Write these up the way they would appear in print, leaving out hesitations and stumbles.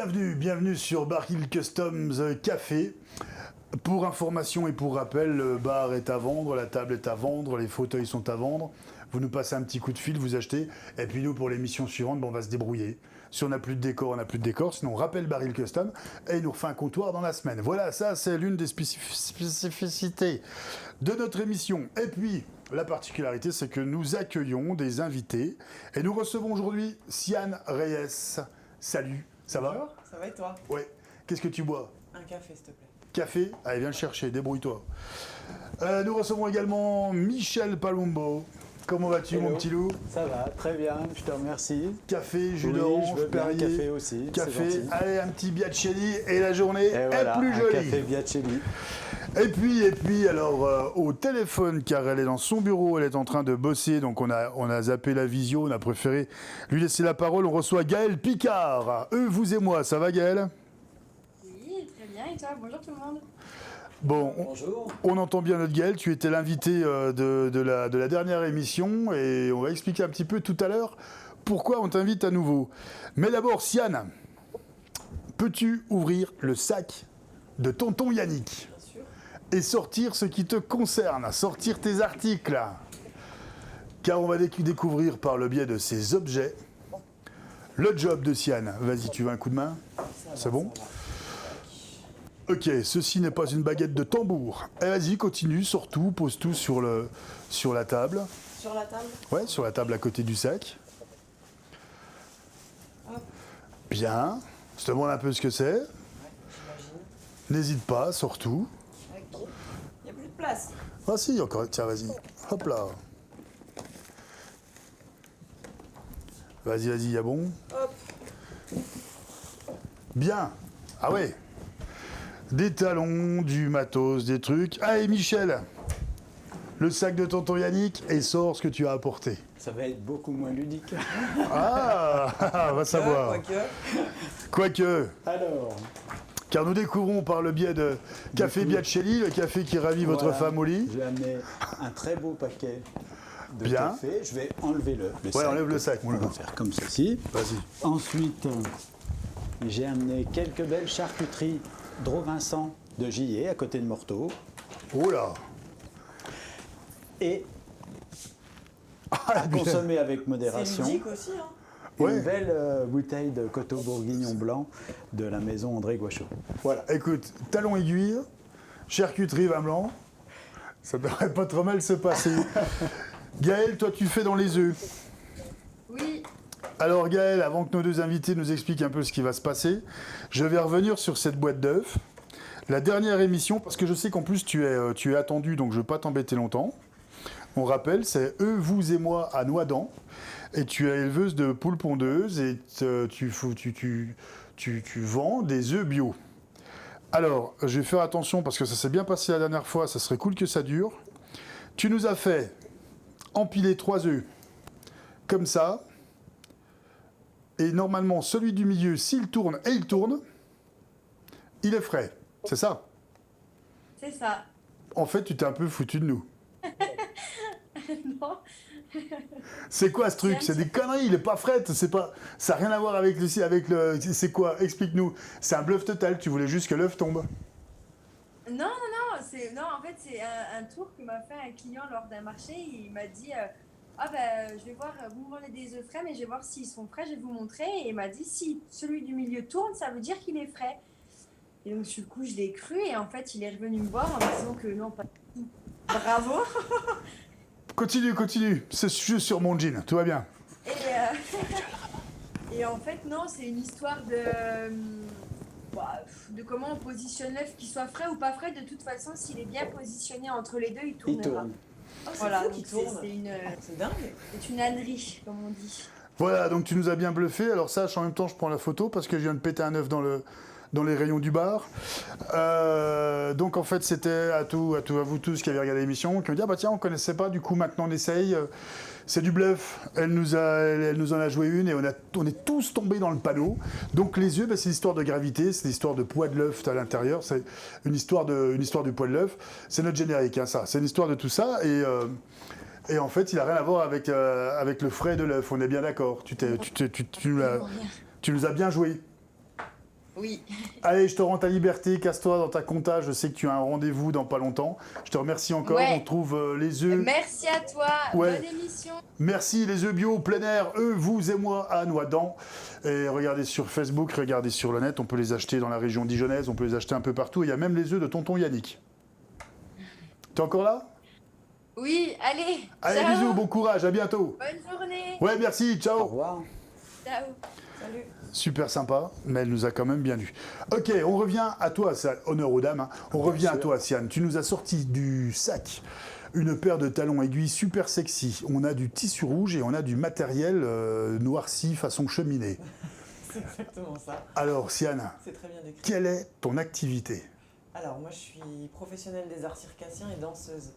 Bienvenue sur Baril Customs Café. Pour information et pour rappel, le bar est à vendre, la table est à vendre, les fauteuils sont à vendre. Vous nous passez un petit coup de fil, vous achetez. Et puis nous, pour l'émission suivante, on va se débrouiller. Si on n'a plus de décor, on n'a plus de décor. Sinon, on rappelle Baril Custom et il nous refait un comptoir dans la semaine. Voilà, ça, c'est l'une des spécificités de notre émission. Et puis, la particularité, c'est que nous accueillons des invités. Et nous recevons aujourd'hui Siane Reyes. Salut, ça va? Bonjour, ça va et toi? Ouais. Qu'est-ce que tu bois? Un café, s'il te plaît. Café? Allez, viens le chercher, débrouille-toi. Nous recevons également Michel Palombo. Comment vas-tu, Hello. mon petit loup? Ça va, très bien, je te remercie. Café, jus Oui, d'orange, je veux bien Perrier. café aussi, Café, c'est gentil. allez, un petit Biacelli et la journée Et est voilà, plus un jolie. café Biacelli. Et puis, alors, au téléphone, car elle est dans son bureau, elle est en train de bosser, donc on a zappé la visio, on a préféré lui laisser la parole. On reçoit Gaël Picard. Eux, vous et moi, ça va, Gaël? Oui, très bien. Et toi? Bonjour tout le monde. Bon, Bonjour. on entend bien notre Gaël. Tu étais l'invité de la dernière émission et on va expliquer un petit peu tout à l'heure pourquoi on t'invite à nouveau. Mais d'abord, Siane, peux-tu ouvrir le sac de tonton Yannick Bien sûr. et sortir ce qui te concerne, sortir tes articles? Car on va découvrir par le biais de ces objets le job de Siane. Vas-y, tu veux un coup de main? C'est bon? Ça va. Ok, ceci n'est pas une baguette de tambour. Eh, vas-y, continue, sors tout, pose tout sur la table. Sur la table? Ouais, sur la table à côté du sac. Hop. Bien. Je te demande un peu ce que c'est. Ouais, j'imagine. N'hésite pas, sors tout. Ok. Il n'y a plus de place. Ah si, encore. Tiens, vas-y. Hop là. Vas-y, y'a bon. Hop. Bien. Ah ouais. Des talons, du matos, des trucs. Allez, Michel. Le sac de tonton Yannick et sors ce que tu as apporté. Ça va être beaucoup moins ludique. Ah, on va savoir. Quoique. Alors, Car nous découvrons par le biais de Café Biacelli, le café qui ravit votre voilà, femme au lit. j'ai amené un très beau paquet de Bien. café. Je vais enlever le Ouais, sac. enlève le sac, mon On va loup. faire comme ceci. Vas-y. Ensuite, j'ai amené quelques belles charcuteries Dro-Vincent de Gillet, à côté de Morteau. Oh là. Et Ah, à consommer avec C'est modération. ludique aussi, hein? Ouais. Une belle bouteille de coteau bourguignon blanc de la maison André Guachot. Voilà, écoute, talon aiguille, charcuterie vin blanc, ça devrait pas trop mal se passer. Gaël, toi tu fais dans les œufs. Oui, Alors Gaël, avant que nos deux invités nous expliquent un peu ce qui va se passer, je vais revenir sur cette boîte d'œufs. La dernière émission, parce que je sais qu'en plus tu es attendu, donc je ne vais pas t'embêter longtemps. On rappelle, c'est Eux, vous et moi à Noidans. Et tu es éleveuse de poules pondeuses et tu vends des œufs bio. Alors, je vais faire attention parce que ça s'est bien passé la dernière fois, ça serait cool que ça dure. Tu nous as fait empiler 3 œufs comme ça. Et normalement, celui du milieu, s'il tourne, et il tourne, il est frais. C'est ça? c'est ça. En fait, tu t'es un peu foutu de nous. Non. C'est quoi ce truc? C'est des conneries, il est pas frais, c'est pas, ça n'a rien à voir avec le, c'est quoi? Explique-nous. C'est un bluff total, tu voulais juste que l'œuf tombe. Non, en fait, c'est un tour que m'a fait un client lors d'un marché. Il m'a dit ah ben, je vais voir, vous me vendez des œufs frais, mais je vais voir s'ils sont frais, je vais vous montrer. Et il m'a dit si celui du milieu tourne, ça veut dire qu'il est frais. Et donc, du coup, je l'ai cru. Et en fait, il est revenu me voir en me disant que non, pas du tout. Bravo. Continue, c'est juste sur mon jean, tout va bien. Et en fait, non, c'est une histoire de comment on positionne l'œuf, qu'il soit frais ou pas frais. De toute façon, s'il est bien positionné entre les deux, il Il tournera. tourne. Oh, c'est Voilà, fou donc qu'il tourne. C'est dingue. c'est une ânerie, comme on dit. Voilà, donc tu nous as bien bluffé. Alors sache, en même temps, je prends la photo parce que je viens de péter un œuf dans les rayons du bar. Donc en fait, c'était à vous tous qui avez regardé l'émission, qui me dit ah bah tiens, on connaissait pas, du coup maintenant on essaye. C'est du bluff. Elle nous en a joué une et on est tous tombés dans le panneau. Donc les œufs, bah, c'est l'histoire de gravité, c'est l'histoire de poids de l'œuf à l'intérieur, c'est une histoire du poids de l'œuf. C'est notre générique, hein, ça. C'est l'histoire de tout ça et en fait, il n'a rien à voir avec le frais de l'œuf. On est bien d'accord. Tu nous as bien joué. Oui. Allez, je te rends ta liberté, casse-toi dans ta compta, je sais que tu as un rendez-vous dans pas longtemps. Je te remercie encore, Ouais. on trouve les œufs. Merci à toi. Ouais. Bonne émission. Merci les œufs bio au plein air, eux, vous et moi à Noidans. Et regardez sur Facebook, regardez sur le net, on peut les acheter dans la région dijonnaise, on peut les acheter un peu partout. Il y a même les œufs de tonton Yannick. T'es encore là? Oui, allez. Allez, ciao. bisous, bon courage, à bientôt. Bonne journée. Ouais, merci, Au ciao. revoir. Ciao. Salut. Super sympa, mais elle nous a quand même bien lu. Ok, on revient à toi, honneur aux dames, hein. On revient à sûr. toi, Siane. Tu nous as sorti du sac une paire de talons aiguilles super sexy. On a du tissu rouge et on a du matériel noirci façon cheminée. C'est exactement ça. Alors, Siane, C'est très bien décrit. quelle est ton activité? Alors, moi, je suis professionnelle des arts circassiens et danseuse.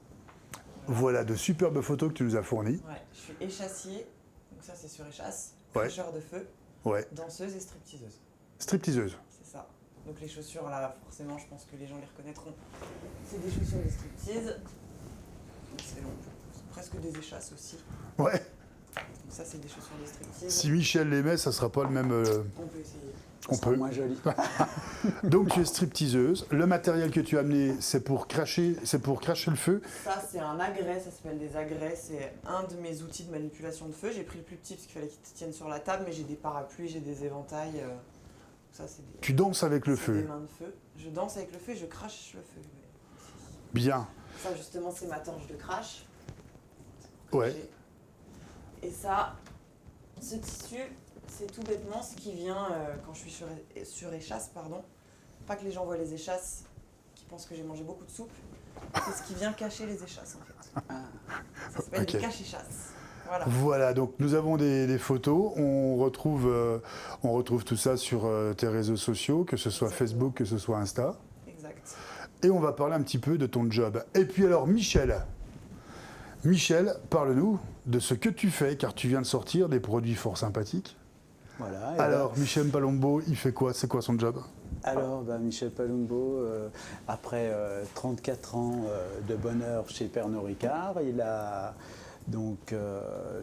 Voilà de superbes photos que tu nous as fournies. Ouais, je suis échassier, donc ça, c'est sur échasse, Ouais. cracheur de feu, Ouais, danseuse et stripteaseuse. stripteaseuse. C'est ça. Donc, les chaussures, là, forcément, je pense que les gens les reconnaîtront. C'est des chaussures de striptease. C'est long. C'est presque des échasses aussi. Ouais, Donc, ça, c'est des chaussures de striptease. si Michel les met, ça sera pas le même... On peut essayer. On Ça sera peut. moins joli. Donc tu es stripteaseuse. Le matériel que tu as amené, c'est pour cracher le feu. Ça, c'est un agrès, ça s'appelle des agrès. C'est un de mes outils de manipulation de feu. J'ai pris le plus petit parce qu'il fallait qu'il tienne sur la table, mais j'ai des parapluies, j'ai des éventails. Ça, c'est des, Tu danses avec le c'est des feu. mains de feu. Je danse avec le feu et je crache le feu. Bien. Ça, justement, c'est ma torche de crash. Ouais. Et ça, ce tissu, c'est tout bêtement ce qui vient quand je suis sur échasse, pardon. Pas que les gens voient les échasses, qui pensent que j'ai mangé beaucoup de soupe. C'est ce qui vient cacher les échasses, en fait. Ça s'appelle Ok. des cache-échasses. Voilà. Voilà, donc nous avons des photos. On retrouve tout ça sur tes réseaux sociaux, que ce soit Exactement. Facebook, que ce soit Insta. Exact. Et on va parler un petit peu de ton job. Et puis alors, Michel. Michel, parle-nous de ce que tu fais, car tu viens de sortir des produits fort sympathiques. Voilà. et Alors, Michel Palombo, il fait quoi? C'est quoi son job? Alors, Michel Palumbo, après 34 ans de bonheur chez Pernod Ricard, il a donc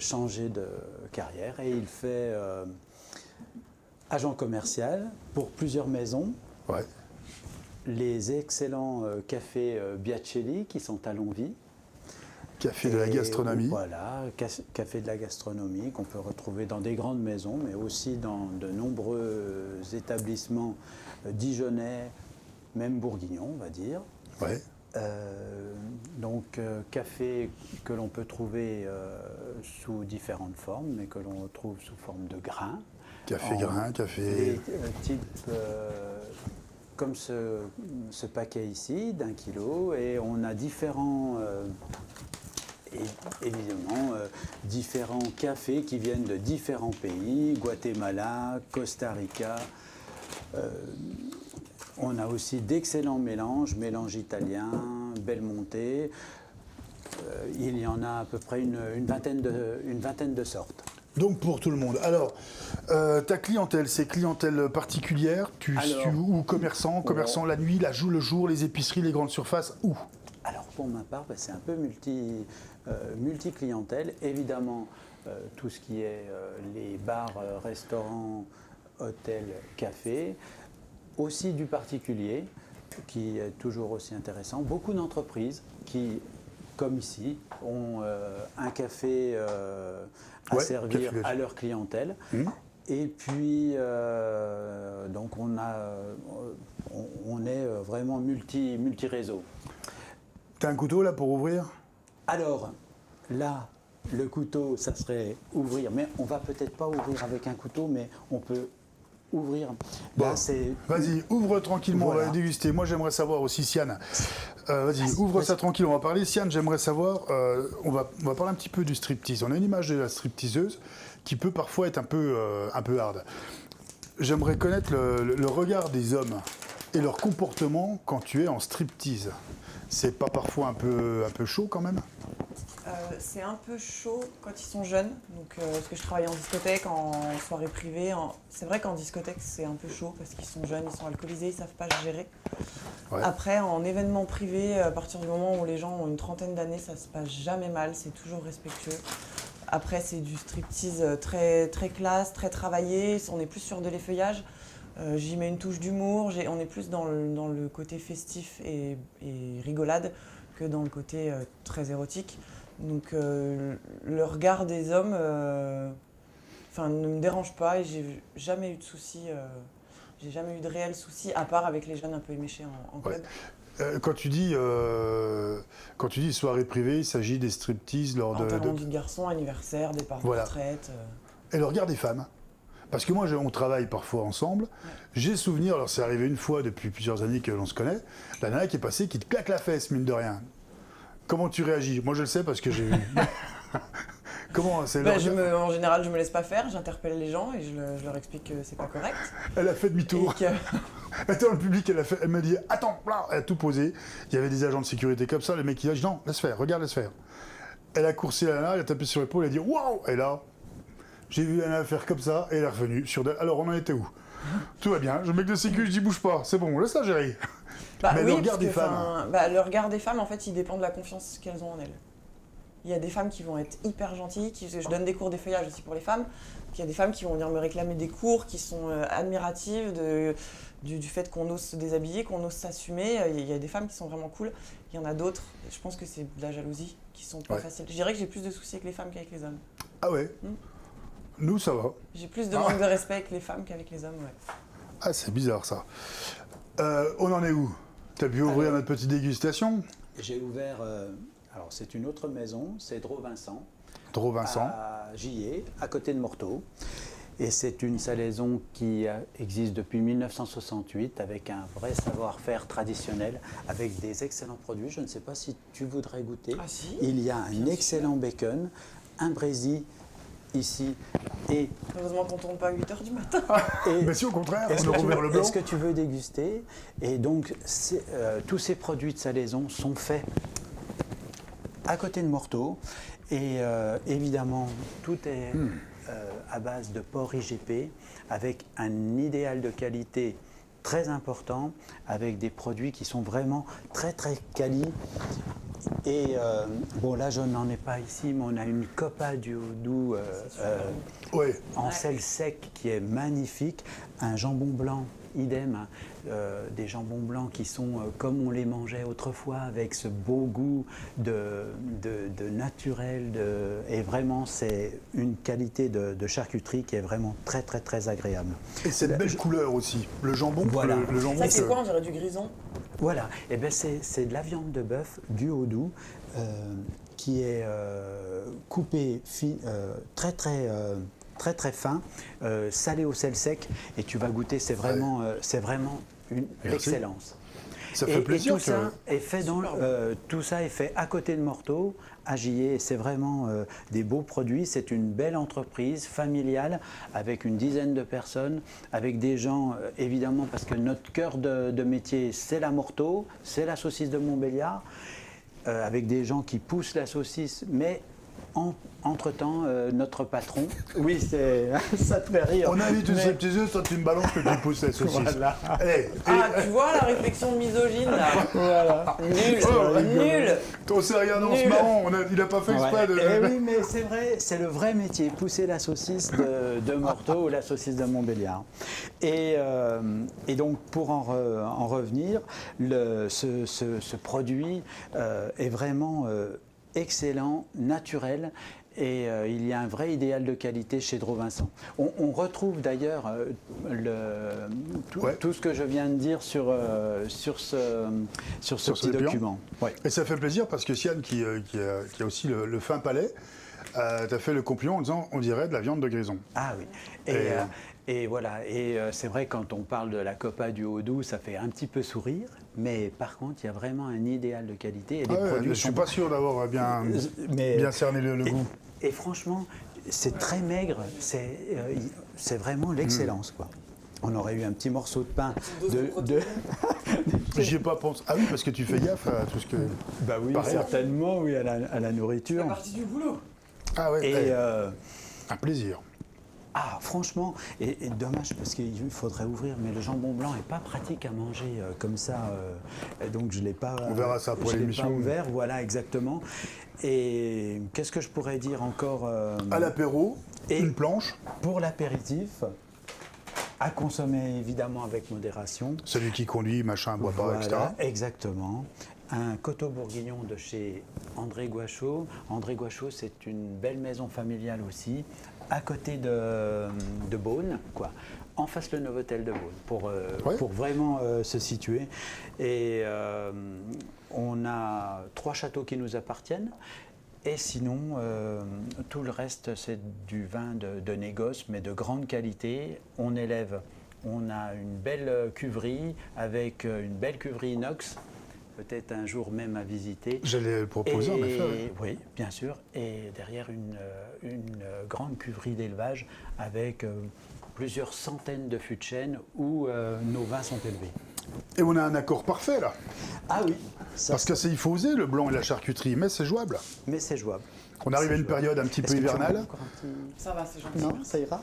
changé de carrière et il fait agent commercial pour plusieurs maisons. Ouais. Les excellents cafés Biacelli qui sont à Longwy. Café de la Et gastronomie. Voilà, café de la gastronomie qu'on peut retrouver dans des grandes maisons, mais aussi dans de nombreux établissements dijonnais, même bourguignons, on va dire. Ouais. Donc, café que l'on peut trouver sous différentes formes, mais que l'on retrouve sous forme de grains. Café En- grain, Des café... types comme ce paquet ici, d'1 kilo, et on a différents... Et évidemment, différents cafés qui viennent de différents pays, Guatemala, Costa Rica. On a aussi d'excellents mélanges italiens, Belmonte. Il y en a à peu près une vingtaine de sortes. Donc pour tout le monde. Alors, ta clientèle, c'est clientèle particulière, ou commerçant la nuit, le jour, les épiceries, les grandes surfaces, où? Alors pour ma part, c'est un peu multi-clientèle. Évidemment, tout ce qui est les bars, restaurants, hôtels, cafés. Aussi du particulier, qui est toujours aussi intéressant. Beaucoup d'entreprises qui, comme ici, ont un café à Ouais, servir café. à leur clientèle. Et puis, donc on est vraiment multi-réseau. T'as un couteau là pour ouvrir? Alors, là, le couteau, ça serait ouvrir, mais on va peut-être pas ouvrir avec un couteau, mais on peut ouvrir. Là, Bon, c'est... Vas-y, ouvre tranquillement, on va Voilà. le déguster. Moi, j'aimerais savoir aussi, Siane. Vas-y, ouvre ça tranquille, on va parler. Siane, j'aimerais savoir, on va parler un petit peu du striptease. On a une image de la stripteaseuse qui peut parfois être un peu hard. J'aimerais connaître le regard des hommes et leur comportement quand tu es en striptease. C'est pas parfois un peu chaud quand même? C'est un peu chaud quand ils sont jeunes, donc, parce que je travaille en discothèque, en soirée privée. C'est vrai qu'en discothèque, c'est un peu chaud parce qu'ils sont jeunes, ils sont alcoolisés, ils savent pas gérer. Ouais. Après, en événement privé, à partir du moment où les gens ont une trentaine d'années, ça se passe jamais mal, c'est toujours respectueux. Après, c'est du striptease très, très classe, très travaillé, on est plus sur de l'effeuillage. J'y mets une touche d'humour, on est plus dans le côté festif et rigolade que dans le côté très érotique. Donc le regard des hommes ne me dérange pas et j'ai jamais eu de soucis, j'ai jamais eu de réels soucis, à part avec les jeunes un peu éméchés en club. Quand tu dis soirée privée, il s'agit des striptease lors Enterrement d'une garçon, anniversaire, départ de retraite. Et le regard des femmes. Parce que moi, on travaille parfois ensemble. Ouais. J'ai souvenir, alors c'est arrivé une fois depuis plusieurs années que l'on se connaît, la nana qui est passée, qui te claque la fesse, mine de rien. Comment tu réagis? Moi, je le sais parce que j'ai vu. Comment c'est En général, je me laisse pas faire, j'interpelle les gens et je leur explique que c'est pas correct. Elle a fait demi-tour. Elle était dans le public, elle m'a dit « Attends, là !» Elle a tout posé. Il y avait des agents de sécurité comme ça, le mec il a dit « Non, laisse faire, regarde, laisse faire. » Elle a coursé la nana, elle a tapé sur l'épaule, elle a dit « Waouh !» Et là, j'ai vu la nana faire comme ça et elle est revenue. Alors, on en était où? Tout va bien. Le mec de sécu, je dis « Bouge pas, c'est bon, laisse-la gérer. » Mais le regard des femmes... le regard des femmes, en fait, il dépend de la confiance qu'elles ont en elles. Il y a des femmes qui vont être hyper gentilles, je donne des cours d'effeuillage aussi pour les femmes, puis il y a des femmes qui vont venir me réclamer des cours, qui sont admiratives du fait qu'on ose se déshabiller, qu'on ose s'assumer. Il y a des femmes qui sont vraiment cool, il y en a d'autres, je pense que c'est de la jalousie, qui sont pas faciles. Je dirais que j'ai plus de soucis avec les femmes qu'avec les hommes. Ah ouais Nous, ça va. J'ai plus de manque de respect avec les femmes qu'avec les hommes, ouais. Ah, c'est bizarre ça. On en est où? T'as pu ouvrir notre petite dégustation? J'ai ouvert... Alors, c'est une autre maison, c'est Dro Vincent. Dro Vincent. À Gillé, à côté de Morteau. Et c'est une salaison qui existe depuis 1968 avec un vrai savoir-faire traditionnel, avec des excellents produits. Je ne sais pas si tu voudrais goûter. Ah si? Il y a un excellent bacon, un brésil ici et... Heureusement qu'on ne tourne pas à 8h du matin. Mais si, au contraire, on a ouvert le blanc. Est-ce que tu veux déguster? Et donc, tous ces produits de salaison sont faits à côté de Morteau, et évidemment, tout est à base de porc IGP, avec un idéal de qualité très important, avec des produits qui sont vraiment très très quali. Et bon, là, je n'en ai pas ici, mais on a une Copa du Haut-Doubs en sel sec qui est magnifique, un jambon blanc. Idem, des jambons blancs qui sont comme on les mangeait autrefois, avec ce beau goût de naturel. Et vraiment, c'est une qualité de charcuterie qui est vraiment très, très, très agréable. Et cette belle couleur aussi, le jambon. Voilà. Le jambon, ça, c'est quoi? On dirait du grison. Voilà. Et ben, c'est de la viande de bœuf du Haut-Doubs qui est coupée très, très... très très fin, salé au sel sec, et tu vas goûter, c'est vraiment une excellence. Ça fait plaisir. Et tout ça est fait tout ça est fait à côté de Morteau, à Gillé. C'est vraiment des beaux produits. C'est une belle entreprise familiale avec une dizaine de personnes, avec des gens évidemment, parce que notre cœur de métier, c'est la Morteau, c'est la saucisse de Montbéliard, avec des gens qui poussent la saucisse, mais entre-temps, notre patron... Oui, ça te fait rire. On invite une stripteaseuse, toi tu me balances que tu pousses la saucisse. Voilà. Tu vois la réflexion misogyne là? Voilà. Nul. On s'est regardé en se marrant, il n'a pas fait exprès de... Oui, mais c'est vrai, c'est le vrai métier, pousser la saucisse de Morteau ou la saucisse de Montbéliard. Et donc, pour en revenir, ce produit est vraiment... excellent, naturel, et il y a un vrai idéal de qualité chez Dro Vincent. On retrouve d'ailleurs tout ce que je viens de dire sur ce petit document. Ouais. Et ça fait plaisir parce que Siane, qui a aussi le fin palais, t'a fait le compliment en disant on dirait de la viande de grison. Ah oui. Et voilà, c'est vrai, quand on parle de la Copa du Haut-Doubs, ça fait un petit peu sourire, mais par contre, il y a vraiment un idéal de qualité. Et les produits je ne suis pas sûr d'avoir bien cerné le goût. Et franchement, c'est très maigre, c'est vraiment l'excellence, quoi. On aurait eu un petit morceau de pain J'y ai pas pensé. Ah oui, parce que tu fais gaffe à tout ce que... Bah oui, certainement, oui, à la nourriture. C'est la partie du boulot. Ah ouais, et un plaisir. Ah, franchement, et dommage parce qu'il faudrait ouvrir, mais le jambon blanc n'est pas pratique à manger comme ça, donc je ne l'ai pas. On verra ça pour l'émission. Je l'ai pas ouvert, voilà, exactement. Et qu'est-ce que je pourrais dire encore à l'apéro, une planche. Pour l'apéritif, À consommer évidemment avec modération. Celui qui conduit, machin, boit pas, etc. Voilà, exactement. Un coteau bourguignon de chez André Gouachaud. André Gouachaud, c'est une belle maison familiale aussi, à côté de Beaune, quoi. En face le Novotel de Beaune, pour vraiment se situer. Et on a 3 châteaux qui nous appartiennent. Et sinon, tout le reste, c'est du vin de négoce, mais de grande qualité. On élève, on a une belle cuverie avec une belle cuverie inox, peut-être un jour même à visiter. J'allais le proposer, en effet. Oui. Oui, bien sûr. Et derrière, une grande cuverie d'élevage avec plusieurs centaines de fûts de chêne où nos vins sont élevés. Et on a un accord parfait, là. Ah oui. Parce que il faut oser, le blanc et la charcuterie, mais c'est jouable. Mais c'est jouable. On arrive à une période un petit peu hivernale. Ça va, c'est gentil. Non, ça ira.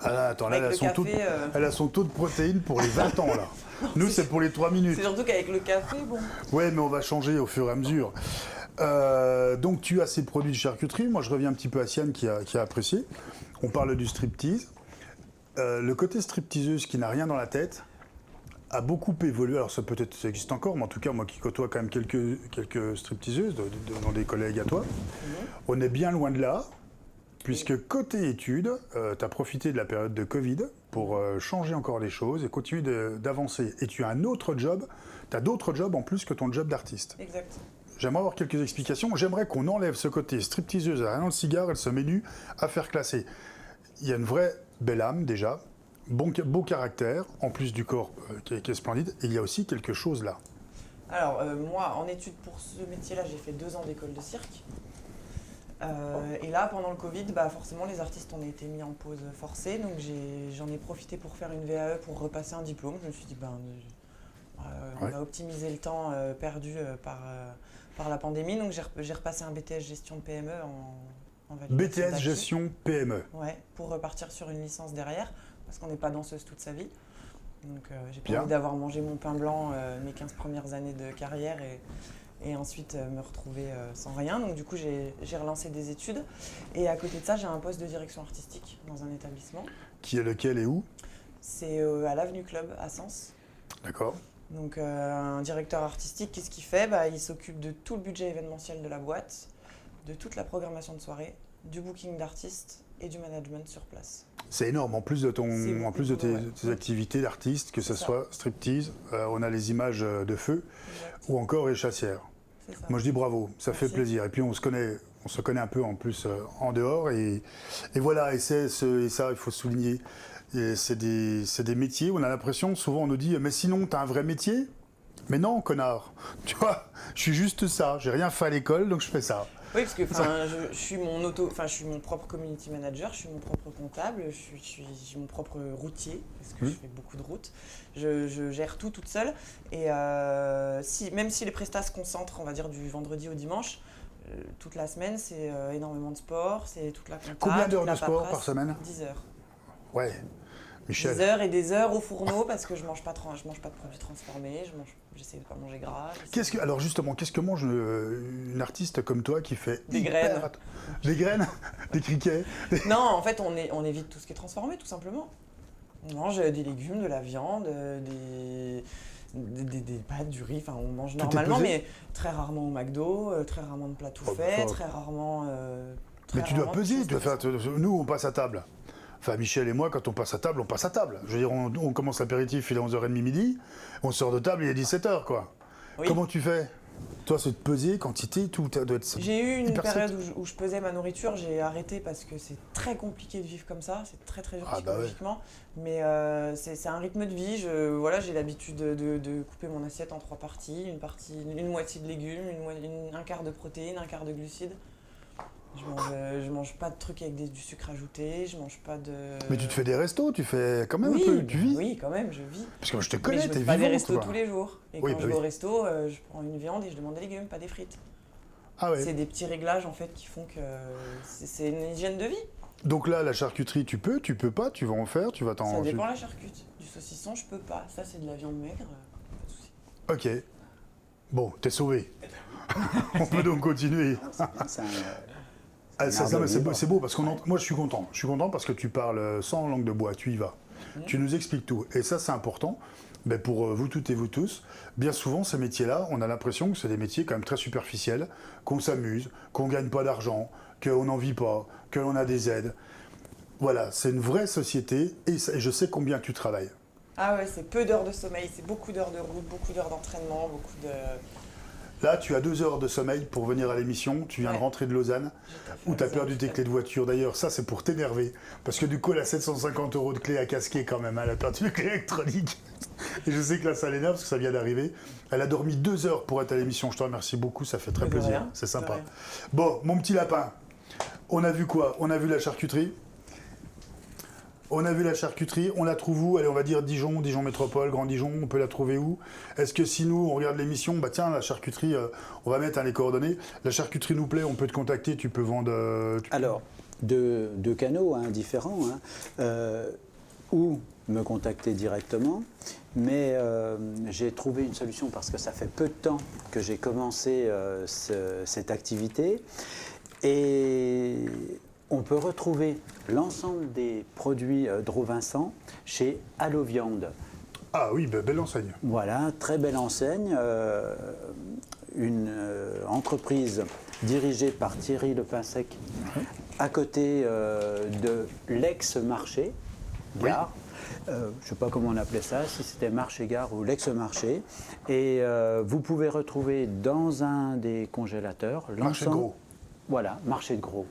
Ah là, attends, là, Avec elle a son taux de protéines pour les 20 ans, là. Nous, c'est pour les 3 minutes. C'est surtout qu'avec le café, bon. Ouais, mais on va changer au fur et à mesure. Donc, tu as ces produits de charcuterie. Moi, je reviens un petit peu à Siane qui a apprécié. On parle du striptease. Le côté stripteaseuse qui n'a rien dans la tête a beaucoup évolué. Alors, ça peut-être ça existe encore, mais en tout cas, moi qui côtoie quand même quelques stripteaseuses, dans des collègues à toi, on est bien loin de là, puisque côté études, tu as profité de la période de Covid pour changer encore les choses et continuer d'avancer. Et tu as un autre job, tu as d'autres jobs en plus que ton job d'artiste. Exact. J'aimerais avoir quelques explications. J'aimerais qu'on enlève ce côté stripteaseuse, rien dans le cigare, elle se met nue à faire classer. Il y a une vraie belle âme déjà, beau caractère, en plus du corps qui est splendide, et il y a aussi quelque chose là. Alors, moi, en études pour ce métier-là, j'ai fait 2 ans d'école de cirque. Et là, pendant le Covid, forcément, les artistes ont été mis en pause forcée. Donc, j'en ai profité pour faire une VAE pour repasser un diplôme. Je me suis dit, on va optimiser le temps perdu par la pandémie. Donc, j'ai repassé un BTS gestion de PME en validation BTS d'acquis. gestion PME. Ouais, pour repartir sur une licence derrière, parce qu'on n'est pas danseuse toute sa vie. Donc, j'ai pas Bien. envie d'avoir mangé mon pain blanc mes 15 premières années de carrière et ensuite me retrouver sans rien. Donc du coup, j'ai relancé des études. Et à côté de ça, j'ai un poste de direction artistique dans un établissement. Qui est lequel et où? C'est à l'Avenue Club, à Sens. D'accord. Donc un directeur artistique, qu'est-ce qu'il fait? Il s'occupe de tout le budget événementiel de la boîte, de toute la programmation de soirée, du booking d'artistes et du management sur place. C'est énorme, en plus de, tes activités d'artiste, que ce C'est ça. soit striptease, on a les images de feu, Exact. ou encore les chassières. C'est ça. Moi je dis bravo, ça fait Merci. plaisir. Et puis on se connaît un peu en plus en dehors. Et voilà, et ça il faut souligner. Et c'est des métiers où on a l'impression, souvent on nous dit, mais sinon t'as un vrai métier? Mais non, connard. Tu vois, je suis juste ça. J'ai rien fait à l'école, donc je fais ça. Oui, parce que je suis je suis mon propre community manager, je suis mon propre comptable, je suis mon propre routier, parce que je fais beaucoup de routes. Je gère tout toute seule. Et même si les prestats se concentrent, on va dire, du vendredi au dimanche, toute la semaine, c'est énormément de sport, c'est toute la compta. Combien d'heures toute la de sport paperasse. par semaine? 10 heures. Ouais. 10 Michel. heures et des heures au fourneau parce que je mange pas de produits transformés, j'essaie de pas manger gras. Alors justement, qu'est-ce que mange une artiste comme toi qui fait Des graines. Des graines? Des criquets? Non, en fait, on évite tout ce qui est transformé, tout simplement. On mange des légumes, de la viande, des pâtes, du riz, on mange Tout est normalement, pesé mais très rarement au McDo, très rarement de plats tout faits, très rarement... Mais tu dois peser, nous on passe à table. Enfin, Michel et moi, quand on passe à table, on passe à table. Je veux dire, on commence l'apéritif, il est 11h30 midi, on sort de table, il est 17h, quoi. Oui. Comment tu fais? Toi, c'est de peser, quantité, tout doit être... J'ai eu une hyper période sec. où je pesais ma nourriture, j'ai arrêté parce que c'est très compliqué de vivre comme ça, c'est très très dur Ah bah ouais. psychologiquement, mais c'est un rythme de vie, j'ai l'habitude de couper mon assiette en 3 parties, une moitié de légumes, un quart de protéines, un quart de glucides. Je mange pas de trucs avec du sucre ajouté, je mange pas de... Mais tu te fais des restos, tu fais quand même oui, un peu, tu vis? Oui, quand même, je vis. Parce que je te Mais connais, je t'es fais pas des vivant, restos toi. tous les jours. Et Oui, quand bah je vais oui. au resto, je prends une viande et je demande des légumes, pas des frites. Ah ouais. C'est des petits réglages en fait qui font que c'est une hygiène de vie. Donc là, la charcuterie, tu peux pas, tu vas en faire, tu vas t'en... Ça dépend la charcute. Du saucisson, je peux pas. Ça, c'est de la viande maigre, pas de souci. Ok. Bon, t'es sauvé. On peut donc continuer. C'est un- Ah, c'est un art de mais vivre. c'est beau parce que moi je suis content. Je suis content parce que tu parles sans langue de bois, tu y vas. Tu nous expliques tout. Et ça, c'est important. Mais pour vous toutes et vous tous, bien souvent, ces métiers-là, on a l'impression que c'est des métiers quand même très superficiels, qu'on s'amuse, qu'on ne gagne pas d'argent, qu'on n'en vit pas, que l'on a des aides. Voilà, c'est une vraie société et je sais combien tu travailles. Ah ouais, c'est peu d'heures de sommeil, c'est beaucoup d'heures de route, beaucoup d'heures d'entraînement, beaucoup de... Là, tu as 2 heures de sommeil pour venir à l'émission. Tu viens de rentrer de Lausanne, où tu as perdu tes clés de voiture. D'ailleurs, ça, c'est pour t'énerver. Parce que du coup, elle a 750 € de clés à casquer quand même. Elle a perdu les clés électroniques. Et je sais que là, ça l'énerve parce que ça vient d'arriver. Elle a dormi 2 heures pour être à l'émission. Je te remercie beaucoup. Ça fait très De plaisir. rien, C'est de sympa. rien. Bon, mon petit lapin, on a vu quoi? On a vu la charcuterie. On a vu la charcuterie, on la trouve où? Allez, on va dire Dijon, Dijon Métropole, Grand Dijon, on peut la trouver où? Est-ce que si nous, on regarde l'émission, bah tiens, la charcuterie, on va mettre les coordonnées. La charcuterie nous plaît, on peut te contacter, tu peux vendre... Alors, deux canaux différents, ou me contacter directement, mais j'ai trouvé une solution parce que ça fait peu de temps que j'ai commencé cette activité et on peut retrouver l'ensemble des produits Dro Vincent chez Allo Viande. Ah oui, belle enseigne. Voilà, très belle enseigne, une entreprise dirigée par Thierry Lepinsec, à côté de l'ex-marché, gare. Je ne sais pas comment on appelait ça, si c'était marché-gare ou l'ex-marché. Et vous pouvez retrouver dans un des congélateurs Marché de gros. Voilà, marché de gros.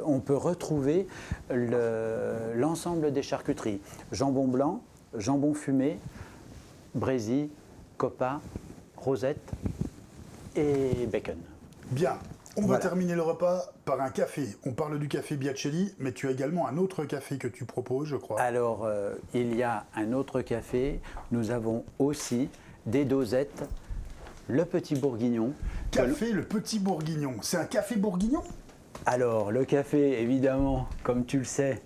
On peut retrouver l'ensemble des charcuteries. Jambon blanc, jambon fumé, brésil, copa, rosette et bacon. Bien, on va terminer le repas par un café. On parle du café Biacelli, mais tu as également un autre café que tu proposes, je crois. Alors, il y a un autre café. Nous avons aussi des dosettes, le Petit Bourguignon. Café le Petit Bourguignon. C'est un café bourguignon? Alors, le café, évidemment, comme tu le sais,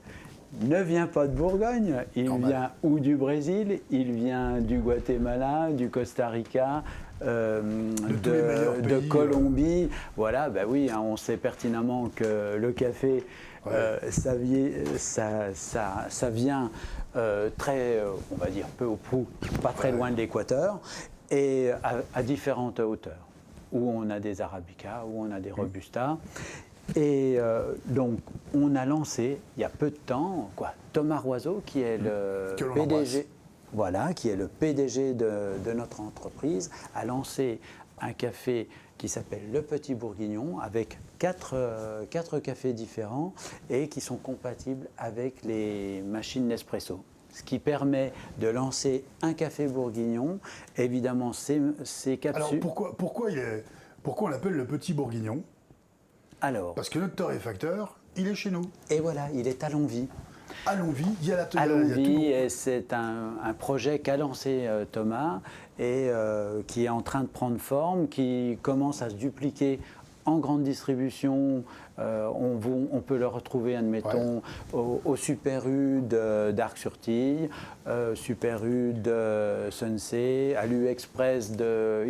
ne vient pas de Bourgogne. Il vient ou du Brésil, il vient du Guatemala, du Costa Rica, de Colombie. Voilà, ben oui, on sait pertinemment que le café, ça vient très, on va dire, peu ou prou, pas très loin de l'équateur, et à différentes hauteurs, où on a des Arabica, où on a des Robusta. Et donc, on a lancé, il y a peu de temps, Thomas Roiseau, qui est le PDG, qui est le PDG de notre entreprise, a lancé un café qui s'appelle Le Petit Bourguignon, avec quatre cafés différents et qui sont compatibles avec les machines Nespresso. Ce qui permet de lancer un café bourguignon. Évidemment, ces capsules... Alors, pourquoi on l'appelle le Petit Bourguignon? Alors, parce que notre torréfacteur, il est chez nous. Et voilà, il est à Longwy. À Longwy, il y a l'atelier. À Longwy, et c'est un projet qu'a lancé Thomas et qui est en train de prendre forme, qui commence à se dupliquer en grande distribution. On peut le retrouver, admettons, au Super U d'Arc-sur-Tille, Super U de Sunsea, à l'U-Express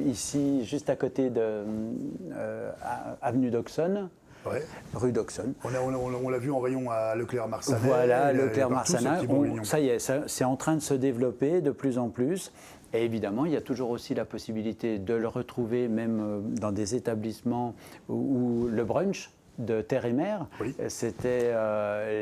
ici, juste à côté de Avenue d'Auxonne. Ouais. Rue d'Auxonne. On l'a vu en rayon à Leclerc-Marsanet. Voilà, Leclerc-Marsanet. Ça y est, c'est en train de se développer de plus en plus. Et évidemment, il y a toujours aussi la possibilité de le retrouver même dans des établissements où le brunch de Terre et Mer, c'était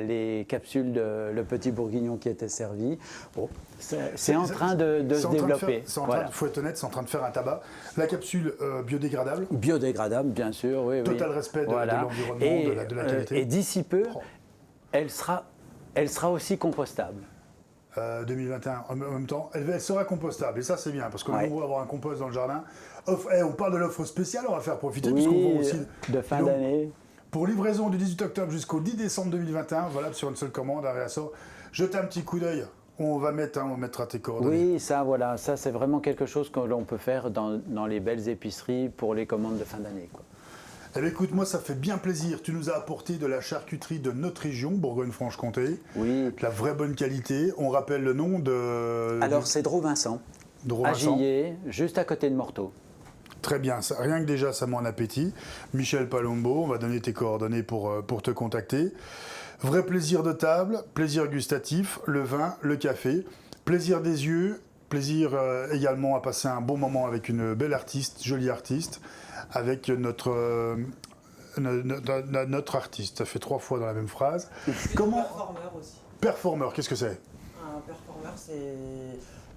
les capsules de Le Petit Bourguignon qui étaient servies. Bon, c'est en train de se développer. Il faut être honnête, c'est en train de faire un tabac. La capsule biodégradable. Biodégradable, bien sûr, oui. Total respect de l'environnement, de la qualité. Et d'ici peu, elle sera aussi compostable. 2021, en même temps, elle sera compostable. Et ça, c'est bien, parce qu'on va avoir un compost dans le jardin. On parle de l'offre spéciale, on va faire profiter, puisqu'on vend aussi... de fin d'année. Pour livraison du 18 octobre jusqu'au 10 décembre 2021, valable sur une seule commande, à réassort. Jetez un petit coup d'œil. On mettra tes coordonnées. Oui, ça c'est vraiment quelque chose que l'on peut faire dans les belles épiceries pour les commandes de fin d'année. Eh bien, écoute, moi, ça fait bien plaisir. Tu nous as apporté de la charcuterie de notre région, Bourgogne-Franche-Comté. Oui. De la vraie bonne qualité. On rappelle le nom de... Alors, c'est Dro Vincent. Dro Vincent. À Gillet, juste à côté de Morteau. Très bien, rien que déjà, ça m'en appétit. Michel Palombo, on va donner tes coordonnées pour te contacter. Vrai plaisir de table, plaisir gustatif, le vin, le café, plaisir des yeux, plaisir également à passer un bon moment avec une belle artiste, jolie artiste, avec notre artiste. Ça fait 3 fois dans la même phrase. Comment Performeur aussi. Performeur, qu'est-ce que c'est? Un performeur, c'est...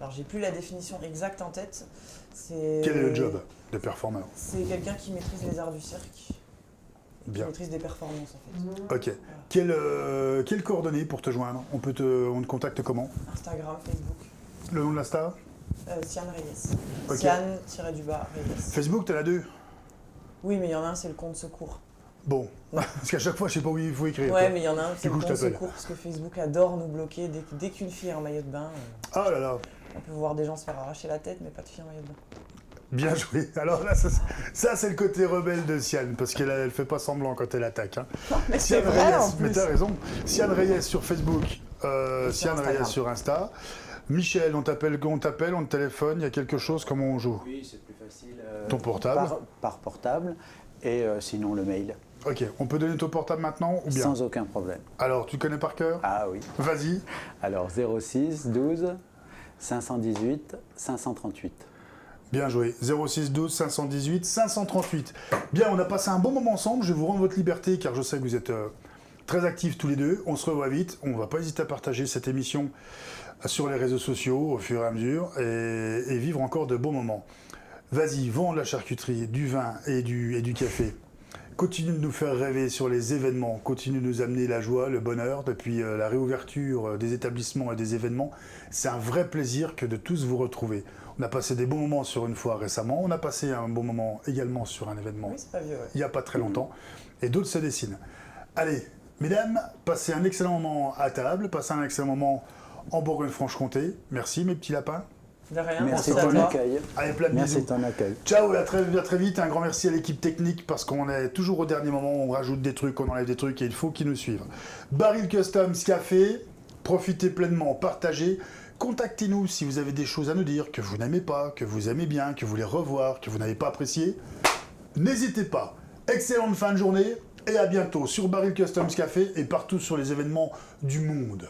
Alors, j'ai plus la définition exacte en tête. C'est... Quel est le job de performeur? C'est quelqu'un qui maîtrise les arts du cirque. Bien. Qui maîtrise des performances, en fait. Ok. Quelles coordonnées pour te joindre? On te contacte comment? Instagram, Facebook. Le nom de la star? Sian Reyes. Ok. Sian-Reyes. Facebook, t'en as 2? Oui, mais il y en a un, c'est le compte secours. Bon, parce qu'à chaque fois, je sais pas où il faut écrire. Ouais, quoi. mais il y en a un, c'est Du le coup, je compte t'appelle. secours, parce que Facebook adore nous bloquer. Dès qu'une fille est en maillot de bain, Oh là là, on peut voir des gens se faire arracher la tête, mais pas de fille en maillot de bain. bien joué. Alors là, ça c'est le côté rebelle de Sian, parce qu'elle fait pas semblant quand elle attaque. Hein. Mais c'est Sian vrai, en Reyes, mais plus. t'as raison. Sian Reyes sur Facebook, Sian Instagram. Reyes sur Insta. Michel, on t'appelle, on te téléphone, il y a quelque chose, comment on joue? Oui, c'est plus facile. Ton portable? Par portable, et sinon le mail, Ok, on peut donner ton portable maintenant ou bien? sans aucun problème. Alors, tu connais par cœur? Ah oui. Vas-y. Alors 06 12 518 538. Bien joué. 06 12 518 538. Bien, on a passé un bon moment ensemble. Je vais vous rendre votre liberté car je sais que vous êtes très actifs tous les deux. On se revoit vite. On ne va pas hésiter à partager cette émission sur les réseaux sociaux au fur et à mesure et vivre encore de bons moments. Vas-y, vends de la charcuterie, du vin et du café. Continue de nous faire rêver sur les événements. Continue de nous amener la joie, le bonheur depuis la réouverture des établissements et des événements. C'est un vrai plaisir que de tous vous retrouver. On a passé des bons moments sur une fois récemment. On a passé un bon moment également sur un événement Oui, c'est pas vieux, ouais. il n'y a pas très longtemps. Et d'autres se dessinent. Allez, mesdames, passez un excellent moment à table. Passez un excellent moment en Bourgogne-Franche-Comté. Merci mes petits lapins. De rien, Merci de à ton toi. accueil. Allez, plein de Merci bisous. de ton accueil. Ciao, à très vite. Un grand merci à l'équipe technique parce qu'on est toujours au dernier moment. On rajoute des trucs, on enlève des trucs et il faut qu'ils nous suivent. Baril Customs Café, profitez pleinement, partagez. Contactez-nous si vous avez des choses à nous dire que vous n'aimez pas, que vous aimez bien, que vous voulez revoir, que vous n'avez pas apprécié. N'hésitez pas. Excellente fin de journée et à bientôt sur Baril Customs Café et partout sur les événements du monde.